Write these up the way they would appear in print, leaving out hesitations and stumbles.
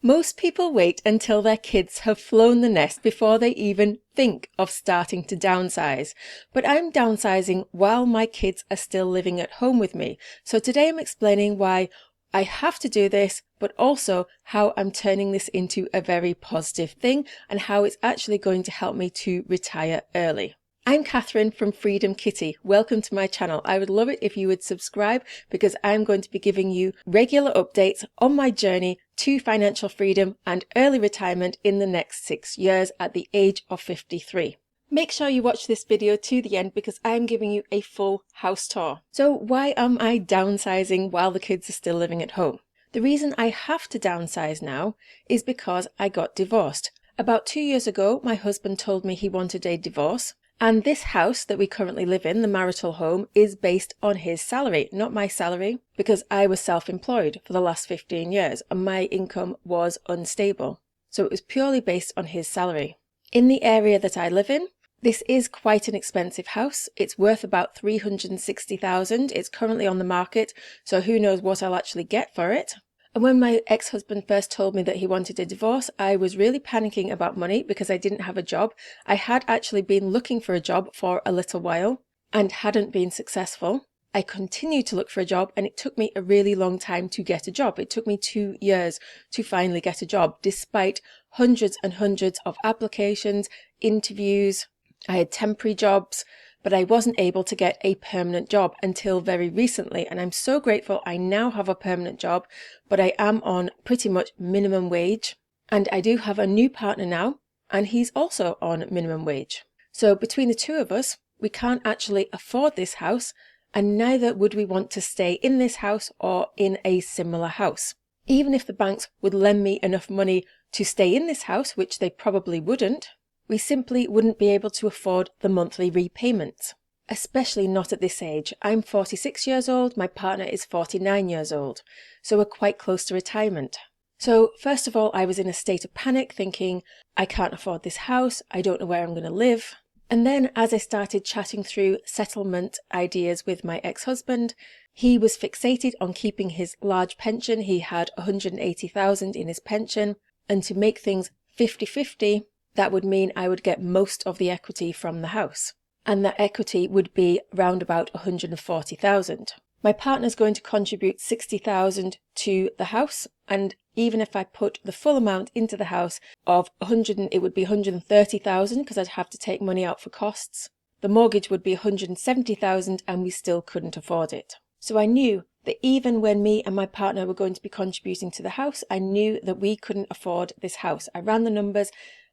Most people wait until their kids have flown the nest before they even think of starting to downsize. But I'm downsizing while my kids are still living at home with me. So today I'm explaining why I have to do this, but also how I'm turning this into a very positive thing and how it's actually going to help me to retire early. I'm Catherine from Freedom Kitty. Welcome to my channel. I would love it if you would subscribe because I'm going to be giving you regular updates on my journey to financial freedom and early retirement in the next 6 years at the age of 53. Make sure you watch this video to the end because I'm giving you a full house tour. So why am I downsizing while the kids are still living at home? The reason I have to downsize now is because I got divorced. About 2 years ago, my husband told me he wanted a divorce. And this house that we currently live in, the marital home, is based on his salary, not my salary, because I was self-employed for the last 15 years and my income was unstable. So it was purely based on his salary. In the area that I live in, this is quite an expensive house. It's worth about $360,000. It's currently on the market, so who knows what I'll actually get for it. And when my ex-husband first told me that he wanted a divorce, I was really panicking about money because I didn't have a job. I had actually been looking for a job for a little while and hadn't been successful. I continued to look for a job and it took me a really long time to get a job. It took me 2 years to finally get a job, despite hundreds and hundreds of applications, interviews. I had temporary jobs, but I wasn't able to get a permanent job until very recently. And I'm so grateful I now have a permanent job, but I am on pretty much minimum wage. And I do have a new partner now, and he's also on minimum wage. So between the two of us, we can't actually afford this house, and neither would we want to stay in this house or in a similar house. Even if the banks would lend me enough money to stay in this house, which they probably wouldn't, we simply wouldn't be able to afford the monthly repayments, especially not at this age. I'm 46 years old, my partner is 49 years old, so we're quite close to retirement. So first of all, I was in a state of panic thinking, I can't afford this house, I don't know where I'm going to live. And then as I started chatting through settlement ideas with my ex-husband, he was fixated on keeping his large pension. He had $180,000 in his pension, and to make things 50-50, that would mean I would get most of the equity from the house. And that equity would be around about $140,000. My partner's going to contribute $60,000 to the house. And even if I put the full amount into the house of it would be $130,000 because I'd have to take money out for costs. The mortgage would be $170,000 and we still couldn't afford it. So I knew that even when me and my partner were going to be contributing to the house, I knew that we couldn't afford this house. I ran the numbers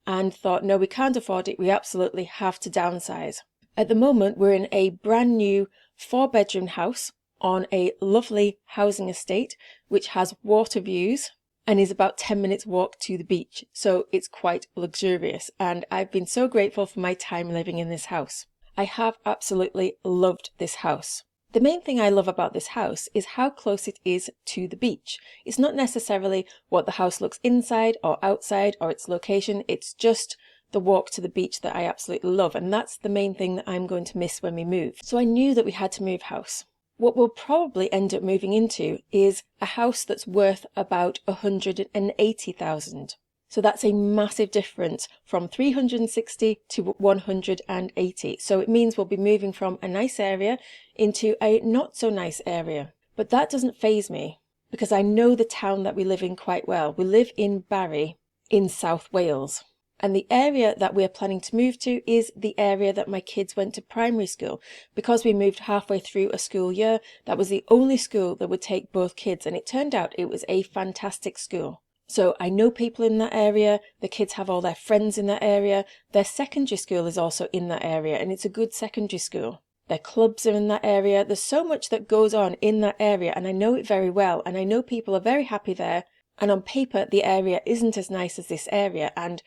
and thought, no, we can't afford it. We absolutely have to downsize. At the moment, we're in a brand new 4-bedroom house on a lovely housing estate, which has water views and is about 10 minutes walk to the beach. So it's quite luxurious. And I've been so grateful for my time living in this house. I have absolutely loved this house. The main thing I love about this house is how close it is to the beach. It's not necessarily what the house looks inside or outside or its location. It's just the walk to the beach that I absolutely love. And that's the main thing that I'm going to miss when we move. So I knew that we had to move house. What we'll probably end up moving into is a house that's worth about $180,000. So that's a massive difference from 360 to 180. So it means we'll be moving from a nice area into a not so nice area. But that doesn't faze me because I know the town that we live in quite well. We live in Barry in South Wales. And the area that we're planning to move to is the area that my kids went to primary school. Because we moved halfway through a school year, that was the only school that would take both kids. And it turned out it was a fantastic school. So I know people in that area, the kids have all their friends in that area, their secondary school is also in that area and it's a good secondary school. Their clubs are in that area, there's so much that goes on in that area and I know it very well and I know people are very happy there, and on paper the area isn't as nice as this area, and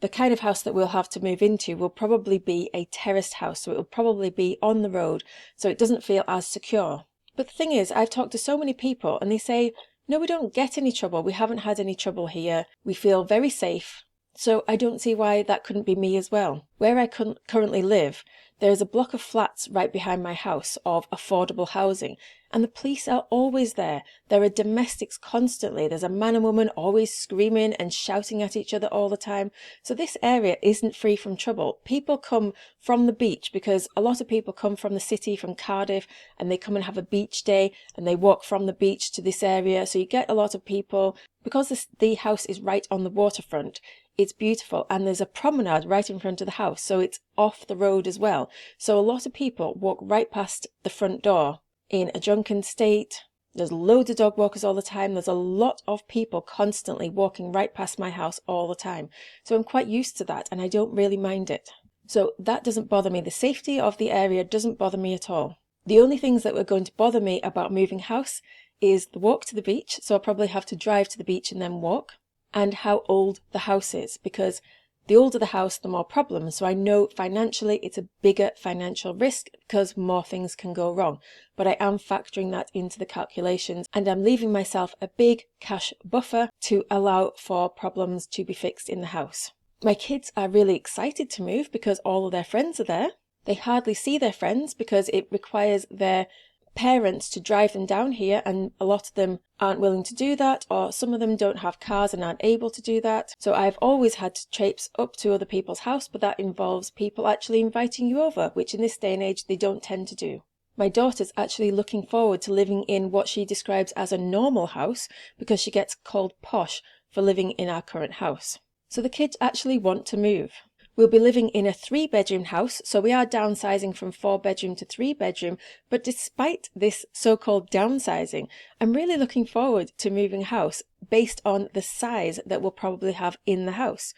the kind of house that we'll have to move into will probably be a terraced house, so it will probably be on the road, so it doesn't feel as secure. But the thing is, I've talked to so many people and they say, no, we don't get any trouble. We haven't had any trouble here. We feel very safe. So I don't see why that couldn't be me as well. Where I currently live, There's a block of flats right behind my house of affordable housing, and the police are always there. There are domestics constantly. There's a man and woman always screaming and shouting at each other all the time. So this area isn't free from trouble. People come from the beach because a lot of people come from the city, from Cardiff, and they come and have a beach day and they walk from the beach to this area. So you get a lot of people. Because the house is right on the waterfront, it's beautiful, and there's a promenade right in front of the house, so it's off the road as well. So a lot of people walk right past the front door in a drunken state. There's loads of dog walkers all the time. There's a lot of people constantly walking right past my house all the time. So I'm quite used to that, and I don't really mind it. So that doesn't bother me. The safety of the area doesn't bother me at all. The only things that were going to bother me about moving house is the walk to the beach, so I'll probably have to drive to the beach and then walk, and how old the house is, because the older the house, the more problems. So I know financially it's a bigger financial risk because more things can go wrong, but I am factoring that into the calculations, and I'm leaving myself a big cash buffer to allow for problems to be fixed in the house. My kids are really excited to move because all of their friends are there. They hardly see their friends because it requires their parents to drive them down here, and a lot of them aren't willing to do that, or some of them don't have cars and aren't able to do that. So I've always had to traipse up to other people's house, but that involves people actually inviting you over, which in this day and age they don't tend to do. My daughter's actually looking forward to living in what she describes as a normal house because she gets called posh for living in our current house. So the kids actually want to move. We'll be living in a 3-bedroom house, so we are downsizing from 4-bedroom to 3-bedroom, but despite this so-called downsizing, I'm really looking forward to moving house based on the size that we'll probably have in the house.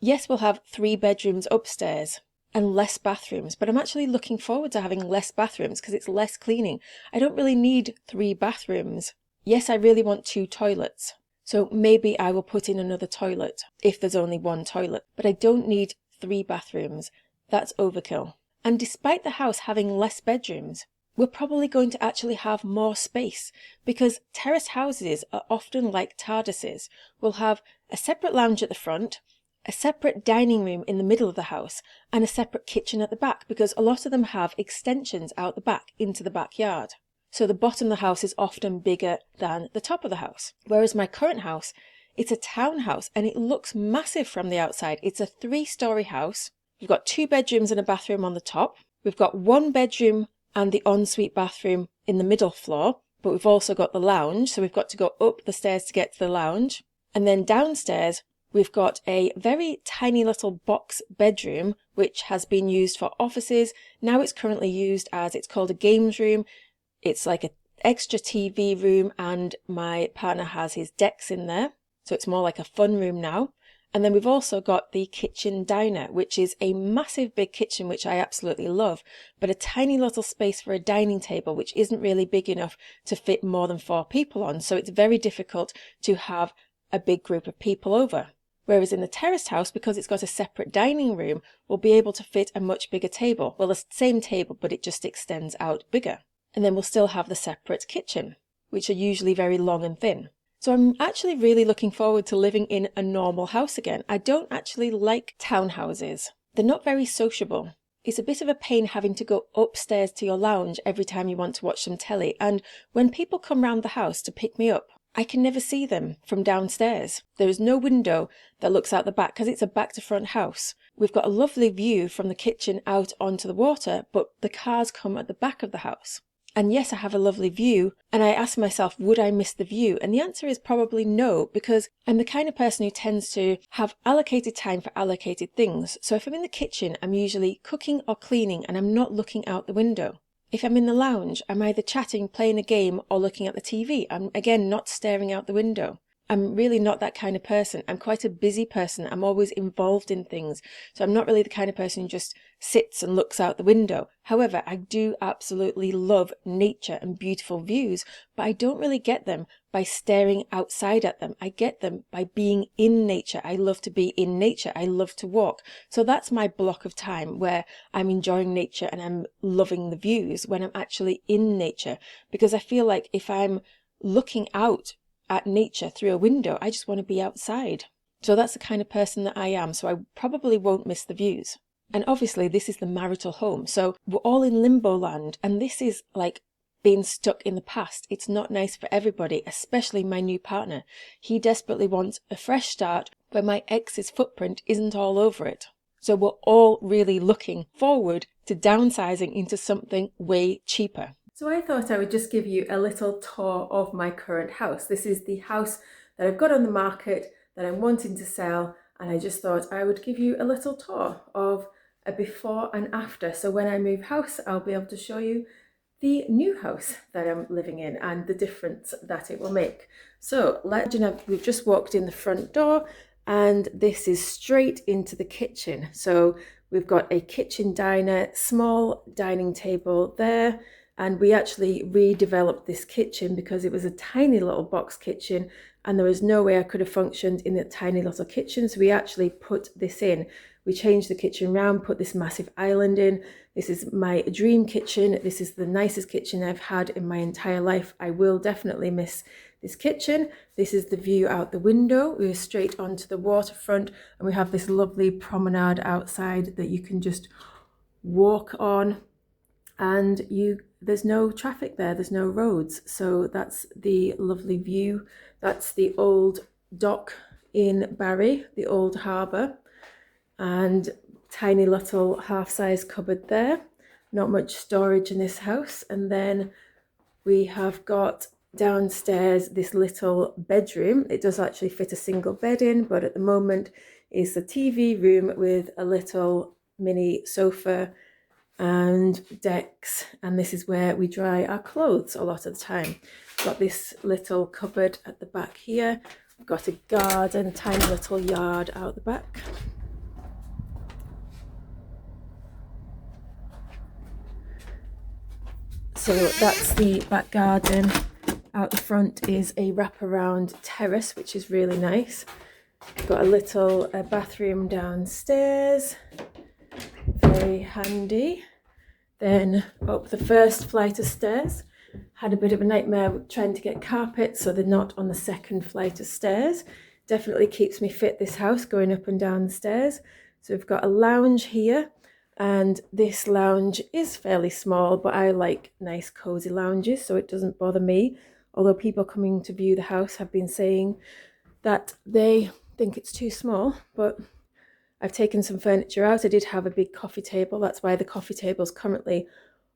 Yes, we'll have 3 bedrooms upstairs and less bathrooms, but I'm actually looking forward to having less bathrooms because it's less cleaning. I don't really need 3 bathrooms. Yes, I really want 2 toilets. So maybe I will put in another toilet if there's only 1 toilet, but I don't need 3 bathrooms. That's overkill. And despite the house having less bedrooms, we're probably going to actually have more space because terrace houses are often like TARDISes. We'll have a separate lounge at the front, a separate dining room in the middle of the house, and a separate kitchen at the back because a lot of them have extensions out the back into the backyard. So the bottom of the house is often bigger than the top of the house. Whereas my current house, it's a townhouse and it looks massive from the outside. It's a 3-story house. We've got 2 bedrooms and a bathroom on the top. We've got 1 bedroom and the ensuite bathroom in the middle floor, but we've also got the lounge. So we've got to go up the stairs to get to the lounge. And then downstairs, we've got a very tiny little box bedroom, which has been used for offices. Now it's currently used as, it's called a games room. It's like an extra TV room, and my partner has his decks in there. So it's more like a fun room now. And then we've also got the kitchen diner, which is a massive big kitchen, which I absolutely love, but a tiny little space for a dining table, which isn't really big enough to fit more than 4 people on. So it's very difficult to have a big group of people over. Whereas in the terraced house, because it's got a separate dining room, we'll be able to fit a much bigger table. Well, the same table, but it just extends out bigger. And then we'll still have the separate kitchen, which are usually very long and thin. So I'm actually really looking forward to living in a normal house again. I don't actually like townhouses. They're not very sociable. It's a bit of a pain having to go upstairs to your lounge every time you want to watch some telly. And when people come round the house to pick me up, I can never see them from downstairs. There is no window that looks out the back because it's a back to front house. We've got a lovely view from the kitchen out onto the water, but the cars come at the back of the house. And yes, I have a lovely view, and I ask myself, would I miss the view? And the answer is probably no, because I'm the kind of person who tends to have allocated time for allocated things. So if I'm in the kitchen, I'm usually cooking or cleaning, and I'm not looking out the window. If I'm in the lounge, I'm either chatting, playing a game, or looking at the TV. I'm, again, not staring out the window. I'm really not that kind of person. I'm quite a busy person. I'm always involved in things. So I'm not really the kind of person who just sits and looks out the window. However, I do absolutely love nature and beautiful views, but I don't really get them by staring outside at them. I get them by being in nature. I love to be in nature. I love to walk. So that's my block of time where I'm enjoying nature and I'm loving the views when I'm actually in nature. Because I feel like if I'm looking out at nature through a window, I just want to be outside. So that's the kind of person that I am. So I probably won't miss the views. And obviously this is the marital home, so we're all in limbo land, and this is like being stuck in the past. It's not nice for everybody, especially my new partner. He desperately wants a fresh start where my ex's footprint isn't all over it. So we're all really looking forward to downsizing into something way cheaper. So I thought I would just give you a little tour of my current house. This is the house that I've got on the market that I'm wanting to sell, and I just thought I would give you a little tour of a before and after. So when I move house, I'll be able to show you the new house that I'm living in and the difference that it will make. So we've just walked in the front door, and this is straight into the kitchen. So we've got a kitchen diner, small dining table there, and we actually redeveloped this kitchen because it was a tiny little box kitchen and there was no way I could have functioned in a tiny little kitchen. So we actually put this in. We changed the kitchen round, put this massive island in. This is my dream kitchen. This is the nicest kitchen I've had in my entire life. I will definitely miss this kitchen. This is the view out the window. We're straight onto the waterfront, and we have this lovely promenade outside that you can just walk on, and there's no traffic there, there's no roads. So that's the lovely view. That's the old dock in Barry, the old harbour, and tiny little half-size cupboard there. Not much storage in this house. And then we have got downstairs this little bedroom. It does actually fit a single bed in, but at the moment is a TV room with a little mini sofa and decks, and this is where we dry our clothes a lot of the time. Got this little cupboard at the back here. We've got a garden, tiny little yard out the back. So that's the back garden. Out the front is a wraparound terrace, which is really nice. Got a little bathroom downstairs, very handy. Then up the first flight of stairs. Had a bit of a nightmare trying to get carpet, so they're not on the second flight of stairs. Definitely keeps me fit, this house, going up and down the stairs. So we've got a lounge here, and this lounge is fairly small, but I like nice cozy lounges, so it doesn't bother me. Although people coming to view the house have been saying that they think it's too small, but I've taken some furniture out. I did have a big coffee table. That's why the coffee table is currently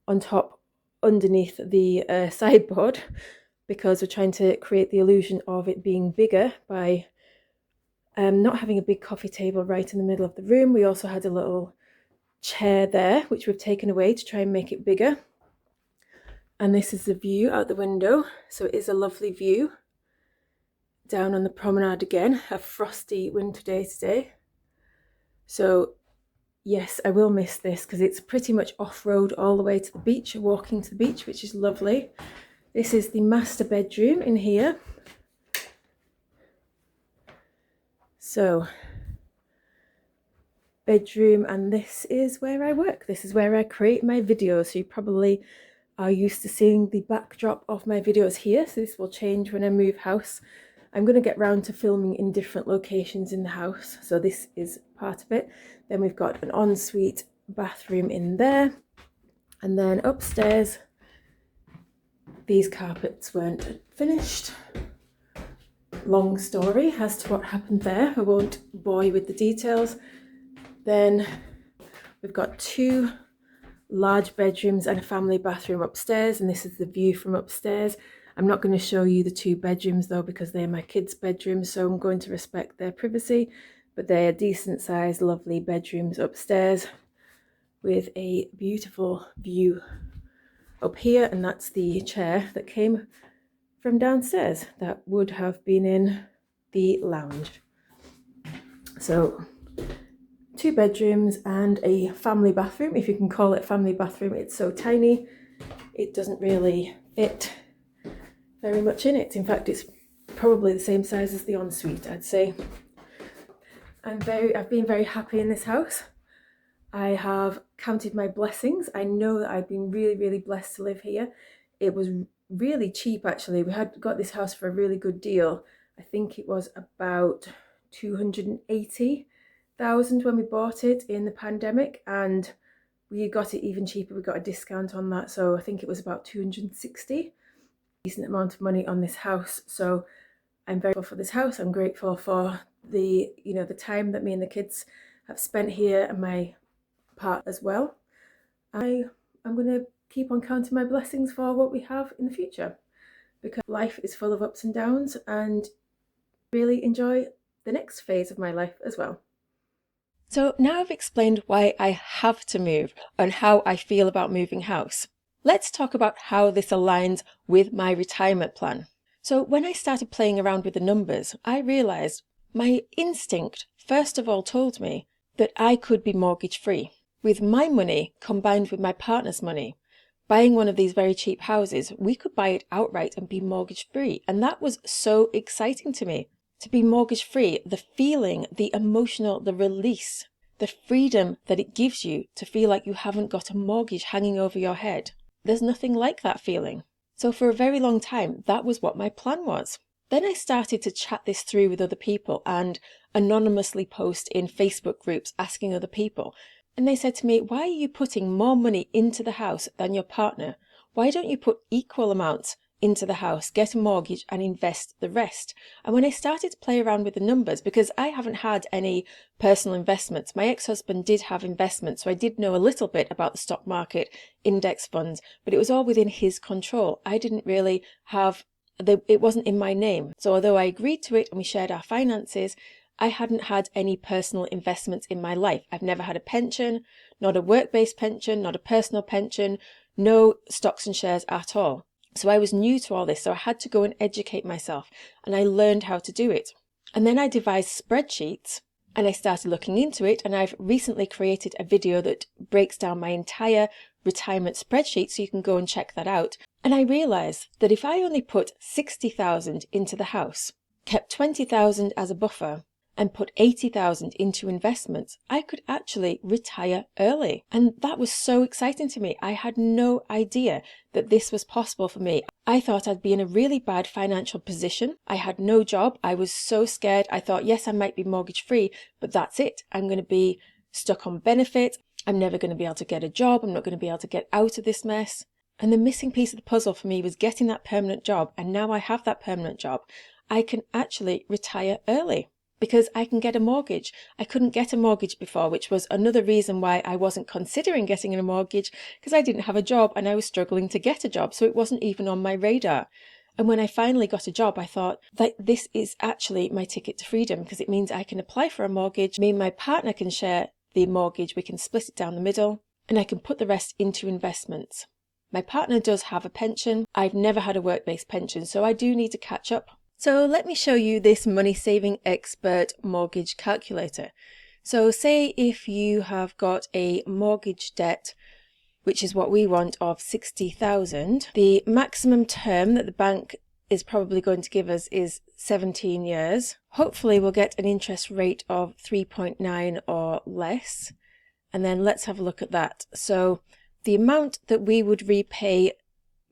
on top underneath the sideboard, because we're trying to create the illusion of it being bigger by not having a big coffee table right in the middle of the room. We also had a little chair there, which we've taken away to try and make it bigger. And this is the view out the window. So it is a lovely view down on the promenade again. A frosty winter day today. So yes, I will miss this because it's pretty much off-road all the way to the beach, walking to the beach, which is lovely. This is the master bedroom in here. So, bedroom, and this is where I work. This is where I create my videos. So you probably are used to seeing the backdrop of my videos here. So this will change when I move house. I'm going to get round to filming in different locations in the house. So this is part of it. Then we've got an ensuite bathroom in there. And then upstairs, these carpets weren't finished. Long story as to what happened there. I won't bore you with the details. Then we've got two large bedrooms and a family bathroom upstairs. And this is the view from upstairs. I'm not going to show you the two bedrooms though, because they're my kids' bedrooms, so I'm going to respect their privacy. But they're decent sized, lovely bedrooms upstairs with a beautiful view up here. And that's the chair that came from downstairs that would have been in the lounge. So 2 bedrooms and a family bathroom, if you can call it family bathroom. It's so tiny, it doesn't really fit very much in it. In fact, it's probably the same size as the ensuite, I'd say. I've been very happy in this house. I have counted my blessings. I know that I've been really, really blessed to live here. It was really cheap, actually. We had got this house for a really good deal. I think it was about 280,000 $200,000 when we bought it in the pandemic, and we got it even cheaper. We got a discount on that, so I think it was about 260. Decent amount of money on this house. So I'm very grateful for this house. I'm grateful for the time that me and the kids have spent here, and my part as well. I'm going to keep on counting my blessings for what we have in the future, because life is full of ups and downs, and really enjoy the next phase of my life as well. So now I've explained why I have to move and how I feel about moving house. Let's talk about how this aligns with my retirement plan. So when I started playing around with the numbers, I realized my instinct first of all told me that I could be mortgage free. With my money combined with my partner's money, buying one of these very cheap houses, we could buy it outright and be mortgage free. And that was so exciting to me. To be mortgage free, the feeling, the emotional, the release, the freedom that it gives you to feel like you haven't got a mortgage hanging over your head. There's nothing like that feeling. So for a very long time, that was what my plan was. Then I started to chat this through with other people and anonymously post in Facebook groups asking other people. And they said to me, why are you putting more money into the house than your partner? Why don't you put equal amounts into the house, get a mortgage and invest the rest? And when I started to play around with the numbers, because I haven't had any personal investments, my ex-husband did have investments, so I did know a little bit about the stock market, index funds, but it was all within his control. I didn't really have, it wasn't in my name. So although I agreed to it and we shared our finances, I hadn't had any personal investments in my life. I've never had a pension, not a work-based pension, not a personal pension, no stocks and shares at all. So I was new to all this, so I had to go and educate myself, and I learned how to do it. And then I devised spreadsheets, and I started looking into it, and I've recently created a video that breaks down my entire retirement spreadsheet, so you can go and check that out. And I realized that if I only put 60,000 into the house, kept 20,000 as a buffer, and put 80,000 into investments, I could actually retire early. And that was so exciting to me. I had no idea that this was possible for me. I thought I'd be in a really bad financial position. I had no job. I was so scared. I thought, yes, I might be mortgage free, but that's it. I'm going to be stuck on benefit. I'm never going to be able to get a job. I'm not going to be able to get out of this mess. And the missing piece of the puzzle for me was getting that permanent job. And now I have that permanent job. I can actually retire early, because I can get a mortgage. I couldn't get a mortgage before, which was another reason why I wasn't considering getting a mortgage, because I didn't have a job and I was struggling to get a job, so it wasn't even on my radar. And when I finally got a job, I thought that this is actually my ticket to freedom, because it means I can apply for a mortgage, me and my partner can share the mortgage, we can split it down the middle, and I can put the rest into investments. My partner does have a pension. I've never had a work-based pension, so I do need to catch up. So let me show you this Money Saving Expert mortgage calculator. So say if you have got a mortgage debt, which is what we want, of 60,000, the maximum term that the bank is probably going to give us is 17 years. Hopefully we'll get an interest rate of 3.9 or less. And then let's have a look at that. So the amount that we would repay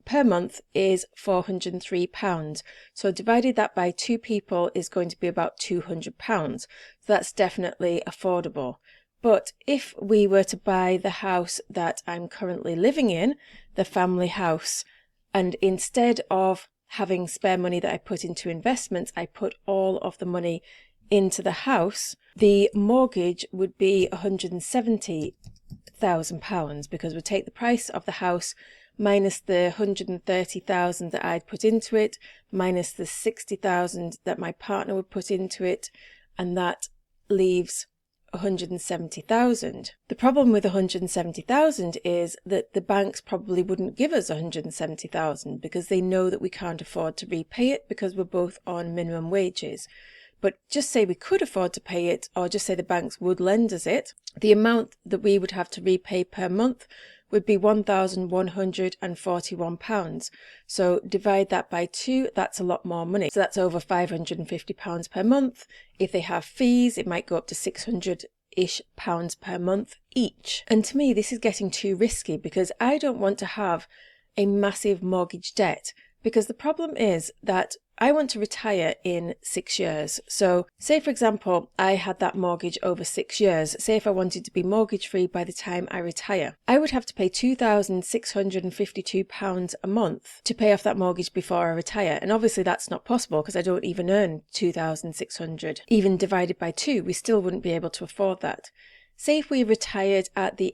per month is £403. So divided that by 2 people is going to be about £200. So that's definitely affordable. But if we were to buy the house that I'm currently living in, the family house, and instead of having spare money that I put into investments, I put all of the money into the house, the mortgage would be £170,000, because we take the price of the house minus the 130,000 that I'd put into it, minus the 60,000 that my partner would put into it, and that leaves 170,000. The problem with 170,000 is that the banks probably wouldn't give us 170,000 because they know that we can't afford to repay it because we're both on minimum wages. But just say we could afford to pay it, or just say the banks would lend us it, the amount that we would have to repay per month would be £1,141. So divide that by 2, that's a lot more money. So that's over £550 per month. If they have fees, it might go up to £600-ish per month each. And to me, this is getting too risky, because I don't want to have a massive mortgage debt, because the problem is that I want to retire in 6 years. So say, for example, I had that mortgage over 6 years. Say if I wanted to be mortgage free by the time I retire, I would have to pay £2,652 a month to pay off that mortgage before I retire. And obviously that's not possible because I don't even earn 2,600. Even divided by 2, we still wouldn't be able to afford that. Say if we retired at the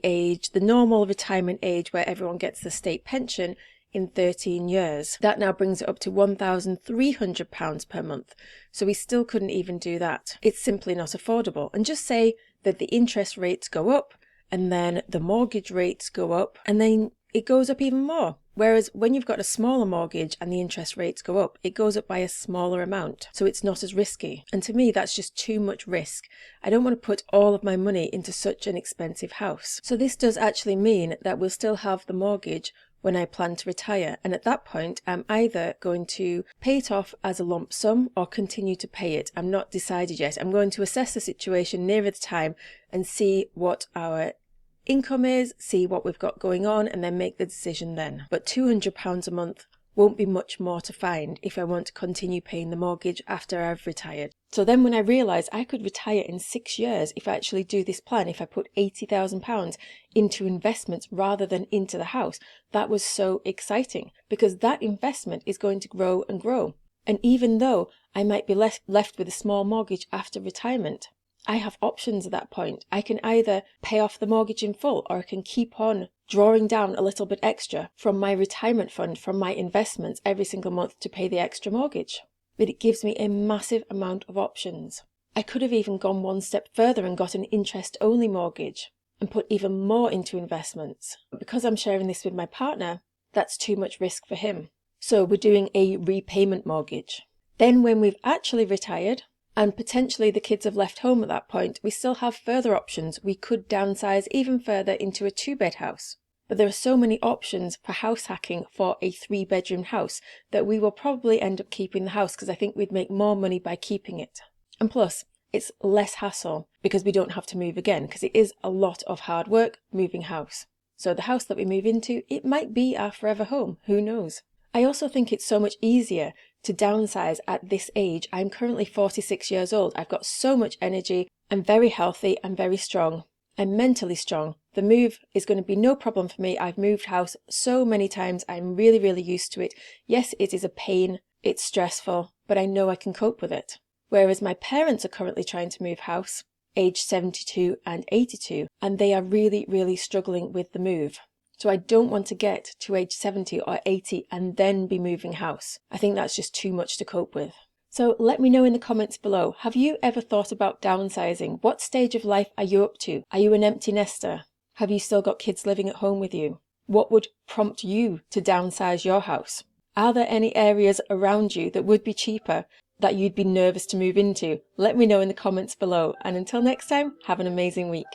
normal retirement age where everyone gets the state pension in 13 years. That now brings it up to £1,300 per month. So we still couldn't even do that. It's simply not affordable. And just say that the interest rates go up and then the mortgage rates go up and then it goes up even more. Whereas when you've got a smaller mortgage and the interest rates go up, it goes up by a smaller amount. So it's not as risky. And to me, that's just too much risk. I don't want to put all of my money into such an expensive house. So this does actually mean that we'll still have the mortgage when I plan to retire. And at that point, I'm either going to pay it off as a lump sum or continue to pay it. I'm not decided yet. I'm going to assess the situation nearer the time and see what our income is, see what we've got going on, and then make the decision then. But £200 a month won't be much more to find if I want to continue paying the mortgage after I've retired. So then when I realised I could retire in 6 years if I actually do this plan, if I put £80,000 into investments rather than into the house, that was so exciting because that investment is going to grow and grow. And even though I might be left with a small mortgage after retirement, I have options at that point. I can either pay off the mortgage in full or I can keep on drawing down a little bit extra from my retirement fund, from my investments every single month to pay the extra mortgage. But it gives me a massive amount of options. I could have even gone one step further and got an interest-only mortgage and put even more into investments. But because I'm sharing this with my partner, that's too much risk for him. So we're doing a repayment mortgage. Then when we've actually retired, and potentially the kids have left home at that point, we still have further options. We could downsize even further into a 2-bed house. But there are so many options for house hacking for a 3-bedroom house that we will probably end up keeping the house because I think we'd make more money by keeping it. And plus, it's less hassle because we don't have to move again because it is a lot of hard work moving house. So the house that we move into, it might be our forever home. Who knows? I also think it's so much easier to downsize at this age. I'm currently 46 years old. I've got so much energy. I'm very healthy. I'm very strong. I'm mentally strong. The move is going to be no problem for me. I've moved house so many times. I'm really, really used to it. Yes, it is a pain. It's stressful, but I know I can cope with it. Whereas my parents are currently trying to move house, age 72 and 82, and they are really, really struggling with the move. So I don't want to get to age 70 or 80 and then be moving house. I think that's just too much to cope with. So let me know in the comments below, have you ever thought about downsizing? What stage of life are you up to? Are you an empty nester? Have you still got kids living at home with you? What would prompt you to downsize your house? Are there any areas around you that would be cheaper that you'd be nervous to move into? Let me know in the comments below. And until next time, have an amazing week.